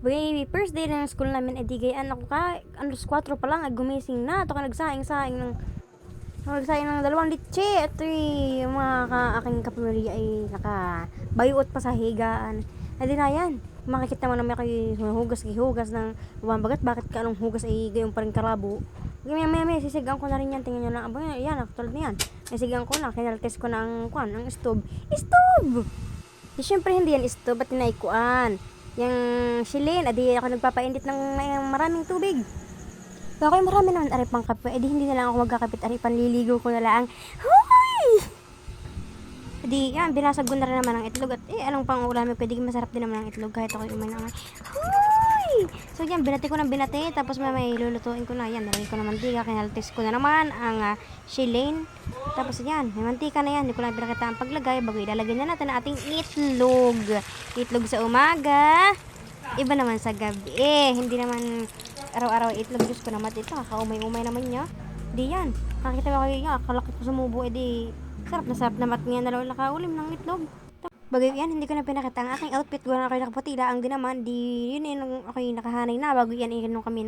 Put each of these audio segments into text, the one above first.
Bagay, first day ng school namin, gayaan ako ka, 4 pa lang, gumising na. Ito ka nagsaing-saing ng 2 litse. At yung mga aking kapamilya ay nakabayot pa sa higaan. Hindi na yan. Makikita mo na may hugas ng bagat. Bakit ka anong hugas ay gayon pa rin karabo? May sisigang ko na rin yan. Tingnan nyo lang. Aba, yan, tulad na yan. May sigang ko na. Kinaltest ko na ang stove. Stove! Siyempre hindi yan stove. Ba't tinaikuan? Yung shilin. Adi ako nagpapainit ng maraming tubig. Kaya ako marami naman ari pang kape. Edi hindi na lang ako magkakapit. Ari panliligo ko na lang. Hoy! Edi yan. Binasag ko na rin naman ang itlog. At anong pang ulam? Pwede masarap din naman ang itlog. Kahit ako umay naman. Hoy! So yan. Binati ko ng binati. Tapos may lulutuin ko na. Yan. Nalagay ko na mantika. Kinaltis ko na naman ang shilin. Tapos yan. May mantika na yan. Hindi ko lang pinakita ang paglagay. Bago ilalagay na natin ang ating itlog. Itlog sa umaga. Iba naman sa gabi. Hindi naman araw-araw itlog. Diyos ko naman ito. Kakaumay-umay naman niya. Di yan. Nakakita ko kayo nga. Kalaki ko sumubo. Di sarap na mat niya na nakaulim ng itlog. Bagay yan. Hindi ko na pinakita ang aking outfit. Gawa na kayo nakapatila. Ang din naman. Di yun ako nakahanay na. Bago yan nung kami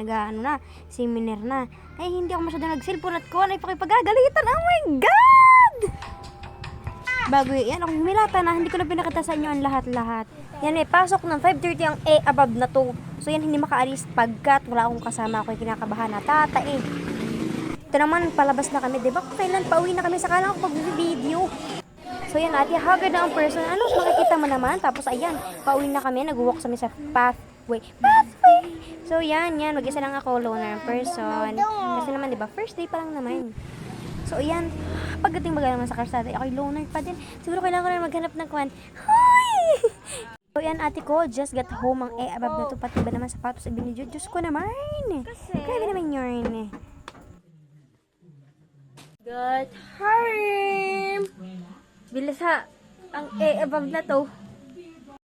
seminar na. Ay hindi ako masyado nag-cellphone at ko. Ay pakipagagalitan. Oh my God! Bago yan. Ako humilata na. Hindi ko na pinakita sa inyo ang lahat-lahat. Yan pasok ng 5:30 ang above na to. So yan hindi makaalis pagkat wala akong kasama. Ako yung kinakabahan na Ito naman palabas na kami. Diba kailan pauwi na kami sa kanang pag-video. So yan ate hagad na ang person. Ano makikita mo naman. Tapos ayan pauwi na kami. Nag-walk kami sa pathway. So yan mag-isa lang ako loner person. Kasi naman diba first day pa lang naman. So ayan pagdating baga naman sa karsada ako'y loner pa din. Siguro kailangan ko na maghanap ng kwan. Hoy! So yan ate ko, just got home ang above na to. Pati ba naman sapatos ay binidyo? Diyos ko naman. Grabe naman yun. Got home. Bilis ha. Ang above na to.